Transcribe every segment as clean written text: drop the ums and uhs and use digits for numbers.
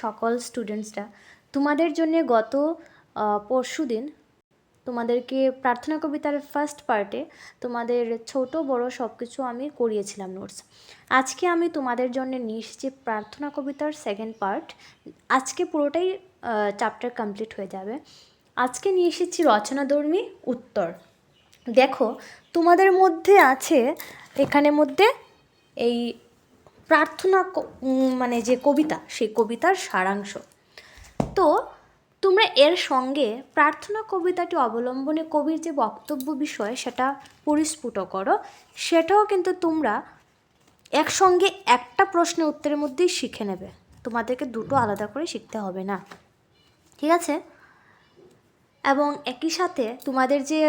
সকল স্টুডেন্টসরা, তোমাদের জন্য গত পরশু দিন তোমাদেরকে প্রার্থনা কবিতার ফার্স্ট পার্টে তোমাদের ছোট বড় সব কিছু আমি করিয়েছিলাম নোটস। আজকে আমি তোমাদের জন্য নিয়ে এসেছি প্রার্থনা কবিতার সেকেন্ড পার্ট। আজকে পুরোটাই চ্যাপ্টার কমপ্লিট হয়ে যাবে। আজকে নিয়ে এসেছি রচনাধর্মী উত্তর। দেখো, তোমাদের মধ্যে আছে এখানের মধ্যে এই প্রার্থনা মানে যে কবিতা, সেই কবিতার সারাংশ। তো তোমরা এর সঙ্গে প্রার্থনা কবিতাটি অবলম্বনে কবির যে বক্তব্য বিষয় সেটা পরিস্ফুট করো। সেটাও কিন্তু তোমরা একসঙ্গে একটা প্রশ্নের উত্তরের মধ্যেই শিখে নেবে, তোমাদেরকে দুটো আলাদা করে শিখতে হবে না, ঠিক আছে? এবং একই সাথে তোমাদের যে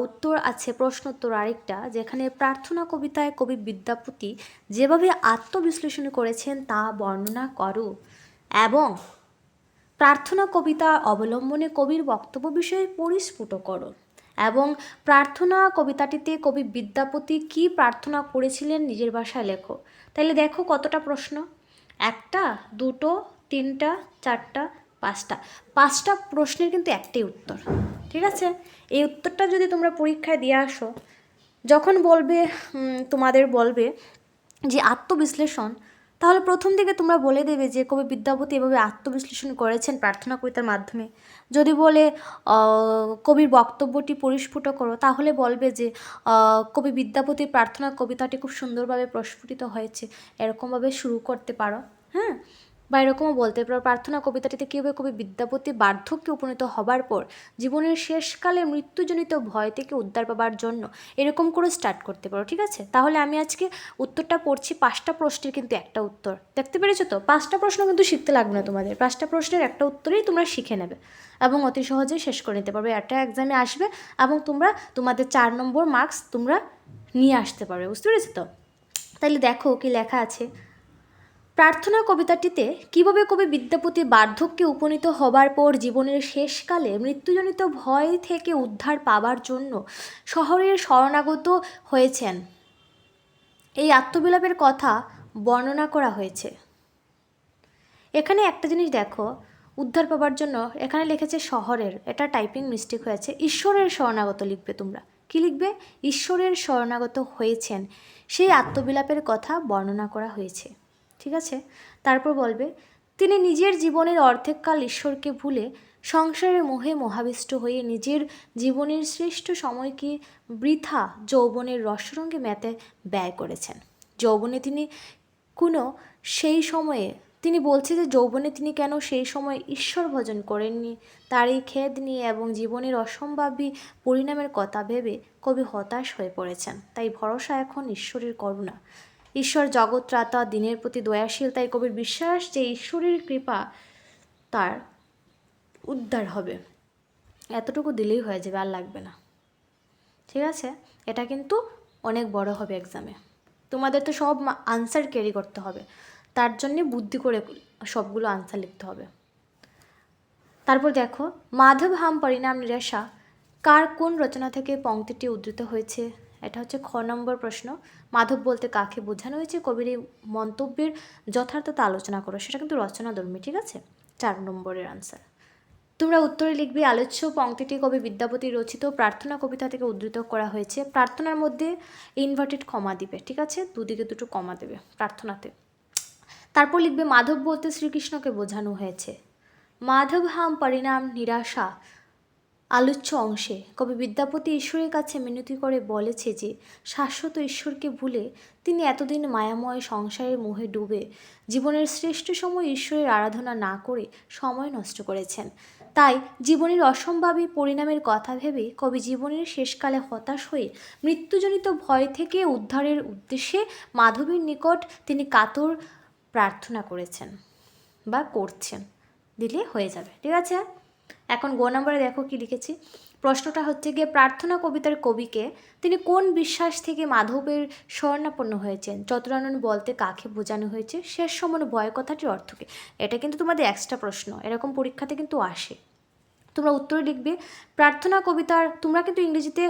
উত্তর আছে, প্রশ্ন উত্তর আরেকটা, যেখানে প্রার্থনা কবিতায় কবি বিদ্যাপতি যেভাবে আত্মবিশ্লেষণ করেছেন তা বর্ণনা করো, এবং প্রার্থনা কবিতা অবলম্বনে কবির বক্তব্য বিষয়ে পরিস্ফুট করো, এবং প্রার্থনা কবিতাটিতে কবি বিদ্যাপতি কী প্রার্থনা করেছিলেন নিজের ভাষায় লেখো। তাহলে দেখো কতটা প্রশ্ন, একটা, দুটো, তিনটা, চারটা, পাঁচটা প্রশ্নের কিন্তু একটাই উত্তর, ঠিক আছে? এই উত্তরটা যদি তোমরা পরীক্ষায় দিয়ে আসো, যখন বলবে তোমাদের বলবে যে আত্মবিশ্লেষণ, তাহলে প্রথম দিকে তোমরা বলে দেবে যে কবি বিদ্যাপতি এভাবে আত্মবিশ্লেষণ করেছেন প্রার্থনা কবিতার মাধ্যমে। যদি বলে কবির বক্তব্যটি পরিস্ফুট করো, তাহলে বলবে যে কবি বিদ্যাপতির প্রার্থনা কবিতাটি খুব সুন্দরভাবে প্রস্ফুটিত হয়েছে, এরকমভাবে শুরু করতে পারো। হ্যাঁ, বা এরকমও বলতে পারো প্রার্থনা কবিতাটিতে কীভাবে কবি বিদ্যাপতি বার্ধক্যে উপনীত হবার পর জীবনের শেষকালে মৃত্যুজনিত ভয় থেকে উদ্ধার পাবার জন্য, এরকম করে স্টার্ট করতে পারো, ঠিক আছে? তাহলে আমি আজকে উত্তরটা পড়ছি, 5টা প্রশ্নের কিন্তু একটা উত্তর, দেখতে পেরেছো তো? 5টা প্রশ্ন কিন্তু শিখতে লাগবে না তোমাদের, 5টা প্রশ্নের একটা উত্তরেই তোমরা শিখে নেবে এবং অতি সহজেই শেষ করে নিতে পারবে। একটা এক্সামে আসবে এবং তোমরা তোমাদের 4 নম্বর মার্কস তোমরা নিয়ে আসতে পারবে, বুঝতে পেরেছো তো? তাহলে দেখো কি লেখা আছে। প্রার্থনা কবিতাটিতে কীভাবে কবি বিদ্যাপতি বার্ধক্যে উপনীত হবার পর জীবনের শেষকালে মৃত্যুজনিত ভয় থেকে উদ্ধার পাবার জন্য শহরের শরণাগত হয়েছেন, এই আত্মবিলাপের কথা বর্ণনা করা হয়েছে। এখানে একটা জিনিস দেখো, উদ্ধার পাবার জন্য এখানে লিখেছে শহরের, এটা টাইপিং মিস্টেক হয়েছে, ঈশ্বরের শরণাগত লিখবে তোমরা। কি লিখবে? ঈশ্বরের শরণাগত হয়েছেন, সেই আত্মবিলাপের কথা বর্ণনা করা হয়েছে, ঠিক আছে? তারপর বলবে তিনি নিজের জীবনের অর্ধেককাল ঈশ্বরকে ভুলে সংসারের মোহে মোহাবিষ্ট হয়ে নিজের জীবনের শ্রেষ্ঠ সময়কে বৃথা যৌবনের রসরঙ্গে মেতে ব্যয় করেছেন। যৌবনে তিনি কোনো সেই সময়ে, তিনি বলছে যে যৌবনে তিনি কেন সেই সময় ঈশ্বর ভজন করেননি, তার এই খেদ নিয়ে এবং জীবনের অসম্ভাবী পরিণামের কথা ভেবে কবি হতাশ হয়ে পড়েছেন। তাই ভরসা এখন ঈশ্বরের করুণা, ঈশ্বর জগৎত্রাতা, দিনের প্রতি দয়াশীল। তাই কবির বিশ্বাস যে ঈশ্বরের কৃপা তার উদ্ধার হবে। এতটুকু দিলেই হয়ে যাবে, আর লাগবে না, ঠিক আছে? এটা কিন্তু অনেক বড় হবে এক্সামে, তোমাদের তো সব আনসার ক্যারি করতে হবে, তার জন্যে বুদ্ধি করে সবগুলো আনসার লিখতে হবে। তারপর দেখো, মাধব হাম পরিণাম নিরাশা কার কোন রচনা থেকে পংক্তিটি উদ্ধৃত হয়েছে? এটা হচ্ছে খ নম্বর প্রশ্ন। মাধব বলতে কাকে বোঝানো হয়েছে? কবির এই মন্তব্যের যথার্থতা আলোচনা করো, সেটা কিন্তু রচনাধর্মী, ঠিক আছে? 4 নম্বরের আনসার। তোমরা উত্তরে লিখবে আলোচ্য পংক্তিটি কবি বিদ্যাপতি রচিত প্রার্থনা কবিতা থেকে উদ্ধৃত করা হয়েছে। প্রার্থনার মধ্যে ইনভার্টেড কমা দিবে, ঠিক আছে? দুদিকে দুটো কমা দেবে প্রার্থনাতে। তারপর লিখবে মাধব বলতে শ্রীকৃষ্ণকে বোঝানো হয়েছে। মাধব হাম পরিণাম নিরাশা আলোচ্য অংশে কবি বিদ্যাপতি ঈশ্বরের কাছে মিনতি করে বলেছে যে শাশ্বত ঈশ্বরকে ভুলে তিনি এতদিন মায়াময় সংসারের মোহে ডুবে জীবনের শ্রেষ্ঠ সময় ঈশ্বরের আরাধনা না করে সময় নষ্ট করেছেন। তাই জীবনের অসম্ভাবী পরিণামের কথা ভেবে কবি জীবনের শেষকালে হতাশ হয়ে মৃত্যুজনিত ভয় থেকে উদ্ধারের উদ্দেশ্যে মাধবের নিকট তিনি কাতর প্রার্থনা করেছেন বা করছেন, দিলে হয়ে যাবে, ঠিক আছে? এখন গ নম্বরে দেখো কি লিখেছি। প্রশ্নটা হচ্ছে গিয়ে প্রার্থনা কবিতার কবিকে তিনি কোন বিশ্বাস থেকে মাধবের শরণাপন্ন হয়েছেন? চতুরানন বলতে কাকে বোঝানো হয়েছে? শেষ সমন ভয় কথাটির অর্থ কী? এটা কিন্তু তোমাদের এক্সট্রা প্রশ্ন, এরকম পরীক্ষাতে কিন্তু আসে। তোমরা উত্তরে লিখবে প্রার্থনা কবিতার, তোমরা কিন্তু ইংরেজিতে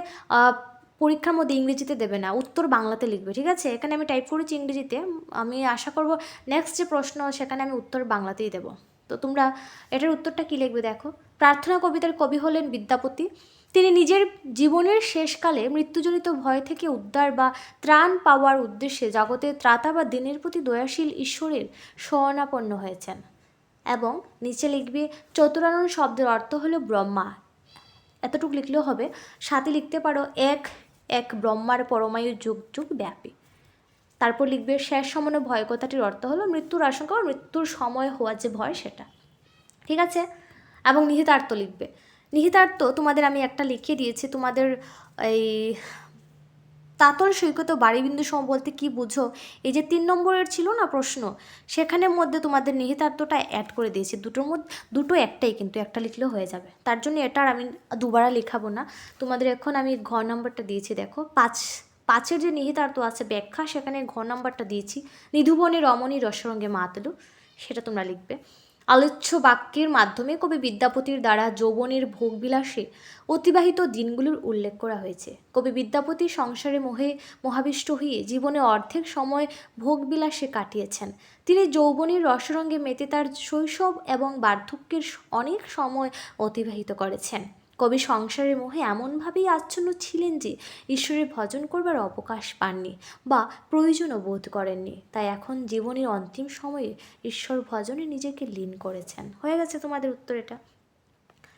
পরীক্ষার মধ্যে ইংরেজিতে দেবে না, উত্তর বাংলাতে লিখবে, ঠিক আছে? এখানে আমি টাইপ করেছি ইংরেজিতে, আমি আশা করব নেক্সট যে প্রশ্ন সেখানে আমি উত্তর বাংলাতেই দেবো। তো তোমরা এটার উত্তরটা কী লিখবে দেখো। প্রার্থনা কবিতার কবি হলেন বিদ্যাপতি। তিনি নিজের জীবনের শেষকালে মৃত্যুজনিত ভয় থেকে উদ্ধার বা ত্রাণ পাওয়ার উদ্দেশ্যে জগতের ত্রাতা বা দিনের প্রতি দয়াশীল ঈশ্বরের শরণাপন্ন হয়েছেন। এবং নিচে লিখবে চতুরানন শব্দের অর্থ হলো ব্রহ্মা, এতটুকু লিখলেও হবে। সাথে লিখতে পারো এক এক ব্রহ্মার পরমায়ু যুগ যুগ ব্যাপী। তারপর লিখবে শেষ সমানো ভয় কথাটির অর্থ হলো মৃত্যুর আশঙ্কা বা মৃত্যুর সময় হওয়ার যে ভয় সেটা, ঠিক আছে? এবং নিহিতার্থ লিখবে। নিহিতার্থ তোমাদের আমি একটা লিখিয়ে দিয়েছি, তোমাদের এই তাতল সৈকত বাড়িবিন্দু সম বলতে কী বুঝো, এই যে 3 নম্বরের ছিল না প্রশ্ন, সেখানের মধ্যে তোমাদের নিহিতার্থটা অ্যাড করে দিয়েছি। দুটোর মধ্যে দুটো একটাই, কিন্তু একটা লিখলেও হয়ে যাবে। তার জন্য এটার আমি দুবার লেখাবো না। তোমাদের এখন আমি ঘ নম্বরটা দিয়েছি, দেখো 5-5-এর যে নিহিতার্থ আছে ব্যাখ্যা, সেখানে ঘ নম্বরটা দিয়েছি। নিধুবনে রমণী রসরঙ্গে মাতলু, সেটা তোমরা লিখবে। আলোচ্য বাক্যের মাধ্যমে কবি বিদ্যাপতির দ্বারা যৌবনের ভোগবিলাসে অতিবাহিত দিনগুলোর উল্লেখ করা হয়েছে। কবি বিদ্যাপতি সংসারে মোহে মোহাবিষ্ট হয়ে জীবনে অর্ধেক সময় ভোগবিলাসে কাটিয়েছেন। তিনি যৌবনের রসরঙ্গে মেতে তার শৈশব এবং বার্ধক্যের অনেক সময় অতিবাহিত করেছেন। কবি সংসারের মোহে এমনভাবেই আচ্ছন্ন ছিলেন যে ঈশ্বরের ভজন করবার অবকাশ পাননি বা প্রয়োজনও বোধ করেননি। তাই এখন জীবনের অন্তিম সময়ে ঈশ্বর ভজনে নিজেকে লীন করেছেন। হয়ে গেছে তোমাদের উত্তর এটা।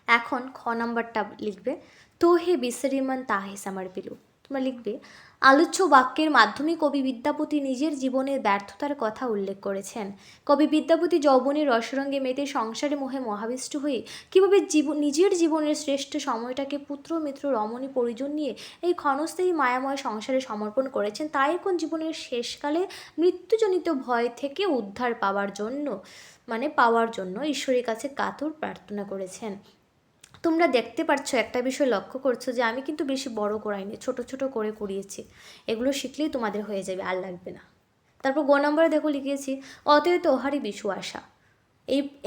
এখন খ নাম্বারটা লিখবে, তো হে বিসরিমান তাহে সামার পিলু। তোমরা লিখবে আলোচ্য বাক্যের মাধ্যমে কবি বিদ্যাপতি নিজের জীবনের ব্যর্থতার কথা উল্লেখ করেছেন। কবি বিদ্যাপতি যৌবনের রসরঙ্গে মেতে সংসারে মোহে মহাবিষ্ট হয়ে কীভাবে নিজের জীবনের শ্রেষ্ঠ সময়টাকে পুত্র মিত্র রমণী পরিজন নিয়ে এই ক্ষণস্থায়ী মায়াময় সংসারে সমর্পণ করেছেন, তাই এখন জীবনের শেষকালে মৃত্যুজনিত ভয় থেকে উদ্ধার পাওয়ার জন্য ঈশ্বরের কাছে কাতর প্রার্থনা করেছেন। তোমরা দেখতে পাচ্ছ একটা বিষয় লক্ষ্য করছো যে আমি কিন্তু বেশি বড় করাইনি, ছোট ছোট করে করিয়েছি। এগুলো শিখলেই তোমাদের হয়ে যাবে, আর লাগবে না। তারপর গ নম্বরে দেখো লিখেছি অতএব তোহারি বিশু আশা।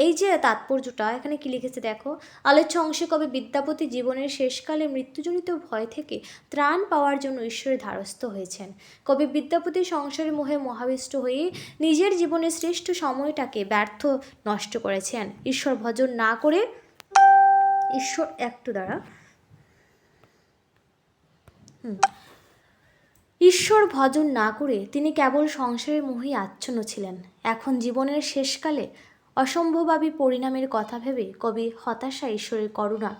এই যে তাৎপর্যটা এখানে কি লিখেছে দেখো। আলোচ্য অংশে কবি বিদ্যাপতি জীবনের শেষকালে মৃত্যুজনিত ভয় থেকে ত্রাণ পাওয়ার জন্য ঈশ্বরের দ্বারস্থ হয়েছেন। কবি বিদ্যাপতি সংসারের মোহে মহাবিষ্ট হয়ে নিজের জীবনের শ্রেষ্ঠ সময়টাকে ব্যর্থ নষ্ট করেছেন। ঈশ্বর ভজন না করে ঈশ্বর ভজন না করে তিনি কেবল সংসারের মোহেই আচ্ছন্ন ছিলেন। এখন জীবনের শেষকালে অসম্ভবাবী পরিণামের কথা ভেবে কবি হতাশা ঈশ্বরের করুণা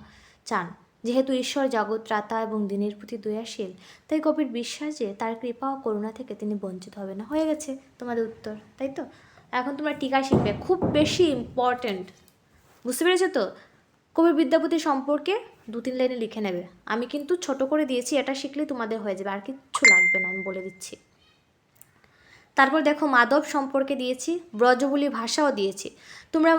চান। যেহেতু ঈশ্বর জগৎত্রাতা এবং দিনের প্রতি দয়াশীল, তাই কবির বিশ্বাস যে তার কৃপা ও করুণা থেকে তিনি বঞ্চিত হবে না। হয়ে গেছে তোমাদের উত্তর, তাই তো? এখন তোমরা টিকা শিখবে, খুব বেশি ইম্পর্ট্যান্ট, বুঝতে পেরেছো তো? কবি বিদ্যাপতি সম্পর্কে 2-3 লাইনে লিখে নেবে। আমি কিন্তু ছোট করে দিয়েছি, এটা শিখলে তোমাদের হয়ে যাবে, আর কিচ্ছু লাগবে না, আমি বলে দিচ্ছি। তারপর দেখো মাধব সম্পর্কে দিয়েছি, ব্রজবুলি ভাষাও দিয়েছি। তোমরা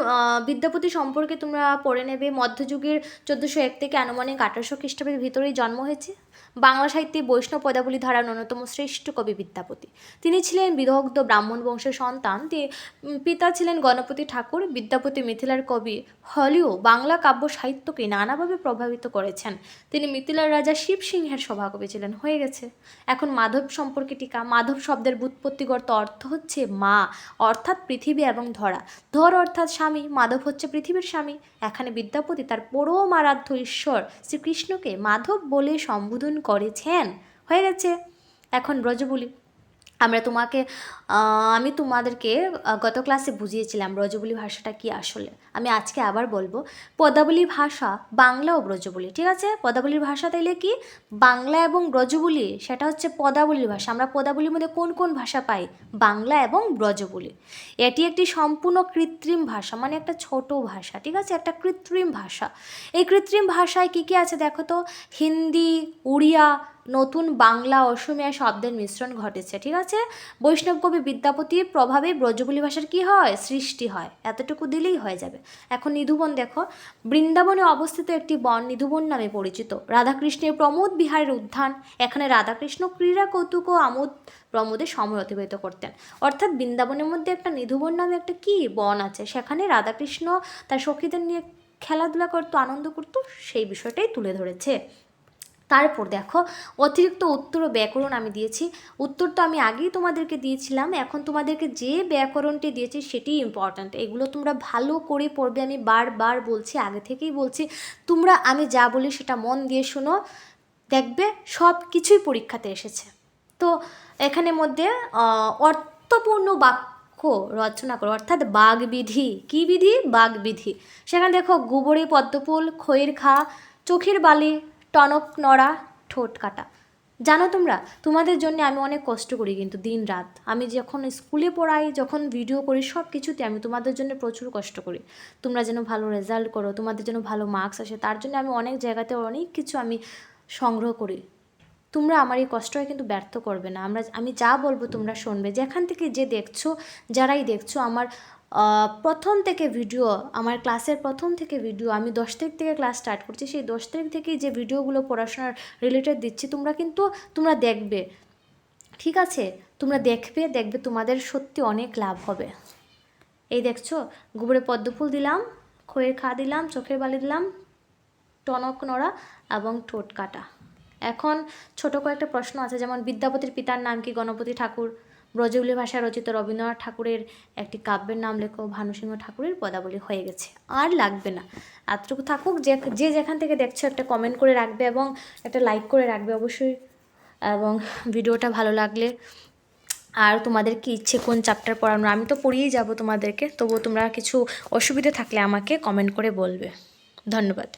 বিদ্যাপতি সম্পর্কে তোমরা পড়ে নেবে। মধ্যযুগের 1401 থেকে আনুমানিক 1800 খ্রিস্টাব্দের ভিতরেই জন্ম হয়েছে। বাংলা সাহিত্যে বৈষ্ণব পদাবলী ধারার অন্যতম শ্রেষ্ঠ কবি বিদ্যাপতি। তিনি ছিলেন বিদগ্ধ ব্রাহ্মণ বংশের সন্তান। পিতা ছিলেন গণপতি ঠাকুর। বিদ্যাপতি মিথিলার কবি হলেও বাংলা কাব্য সাহিত্যকে নানাভাবে প্রভাবিত করেছেন। তিনি মিথিলার রাজা শিব সিংহের সভাকবি ছিলেন। হয়ে গেছে। এখন মাধব সম্পর্কে টিকা। মাধব শব্দের ব্যুৎপত্তিগত অর্থ হচ্ছে মা, অর্থাৎ পৃথিবী এবং ধরা। ধর অর্থাৎ স্বামী, মাধব হচ্ছে পৃথিবীর স্বামী। এখানে বিদ্যাপতি তার পরম আরাধ্য ঈশ্বর শ্রীকৃষ্ণকে মাধব বলে সম্বোধন করেছেন। হয়ে গেছে। এখন ব্রজবুলি। আমি তোমাদেরকে গত ক্লাসে বুঝিয়েছিলাম ব্রজবুলি ভাষাটা কি আসলে। আমি আজকে আবার বলবো, পদাবলী ভাষা বাংলা ও ব্রজবুলি, ঠিক আছে? পদাবলীর ভাষা তাইলে কি বাংলা এবং ব্রজবুলি, সেটা হচ্ছে পদাবলীর ভাষা। আমরা পদাবলীর মধ্যে কোন কোন ভাষা পাই? বাংলা এবং ব্রজবুলি। এটি একটি সম্পূর্ণ কৃত্রিম ভাষা, মানে একটা ছোট ভাষা, ঠিক আছে? একটা কৃত্রিম ভাষা। এই কৃত্রিম ভাষায় কি কি আছে দেখো তো। হিন্দি, উড়িয়া, নতুন বাংলা, অসমিয়া শব্দের মিশ্রণ ঘটেছে, ঠিক আছে? বৈষ্ণব কবি বিদ্যাপতির প্রভাবে ব্রজবুলি ভাষার কি হয়? সৃষ্টি হয়। এতটুকু দিলেই হয়ে যাবে। এখন নিধুবন দেখো। বৃন্দাবনে অবস্থিত একটি বন নিধুবন নামে পরিচিত। রাধাকৃষ্ণের প্রমোদ বিহারের উদ্যান। এখানে রাধাকৃষ্ণ ক্রীড়া কৌতুক ও আমোদ প্রমোদে সময় অতিবাহিত করতেন। অর্থাৎ বৃন্দাবনের মধ্যে একটা নিধুবন নামে একটা কি বন আছে, সেখানে রাধাকৃষ্ণ তার সখীদের নিয়ে খেলাধুলা করতো, আনন্দ করতো, সেই বিষয়টাই তুলে ধরেছে। তারপর দেখো অতিরিক্ত উত্তর ও ব্যাকরণ আমি দিয়েছি। উত্তর তো আমি আগেই তোমাদেরকে দিয়েছিলাম, এখন তোমাদেরকে যে ব্যাকরণটি দিয়েছি সেটি ইম্পর্ট্যান্ট। এগুলো তোমরা ভালো করে পড়বে, আমি বারবার বলছি, আগে থেকেই বলছি। তোমরা আমি যা বলি সেটা মন দিয়ে শোনো, দেখবে সব কিছুই পরীক্ষাতে এসেছে। তো এখানে মধ্যে অর্থপূর্ণ বাক্য রচনা করো, অর্থাৎ বাগবিধি। কী বিধি? বাগবিধি। সেখানে দেখো গোবরে পদ্মফুল, খইয়ের খা, চোখের বালি, টনক নড়া, ঠোঁট কাটা। জানো তোমরা, তোমাদের জন্য আমি অনেক কষ্ট করি কিন্তু দিন রাত। আমি যখন স্কুলে পড়াই, যখন ভিডিও করি, সব কিছুতে আমি তোমাদের জন্য প্রচুর কষ্ট করি। তোমরা যেন ভালো রেজাল্ট করো, তোমাদের জন্য ভালো মার্কস আসে, তার জন্য আমি অনেক জায়গাতে অনেক কিছু আমি সংগ্রহ করি। তোমরা আমার এই কষ্টটা কিন্তু ব্যর্থ করবে না। আমি যা বলবো তোমরা শুনবে। যেখান থেকে যে দেখছো, যারাই দেখছো আমার প্রথম থেকে ভিডিও, আমার ক্লাসের প্রথম থেকে ভিডিও, আমি 10 তারিখ থেকে ক্লাস স্টার্ট করছি, সেই 10 তারিখ থেকেই যে ভিডিওগুলো পড়াশোনার রিলেটেড দিচ্ছি, তোমরা দেখবে, ঠিক আছে? তোমরা দেখবে তোমাদের সত্যি অনেক লাভ হবে। এই দেখছো, গোবরে পদ্মফুল দিলাম, খইয়ের খা দিলাম, চোখের বালি দিলাম, টনক নড়া এবং ঠোঁট কাটা। এখন ছোট কয়েকটা প্রশ্ন আছে, যেমন বিদ্যাপতির পিতার নাম কি? গণপতি ঠাকুর। ব্রজবুলি ভাষায় রচিত রবীন্দ্রনাথ ঠাকুরের একটি কাব্যের নাম লেখো। ভানুসিংহ ঠাকুরের পদাবলী। হয়ে গেছে, আর লাগবে না। এতটুকু থাকুক। যে যেখান থেকে দেখছো একটা কমেন্ট করে রাখবে এবং একটা লাইক করে রাখবে অবশ্যই, এবং ভিডিওটা ভালো লাগলে। আর তোমাদের কি ইচ্ছে কোন চ্যাপ্টার পড়ানো? আমি তো পড়িয়েই যাব তোমাদেরকে, তবুও তোমরা কিছু অসুবিধা থাকলে আমাকে কমেন্ট করে বলবে। ধন্যবাদ।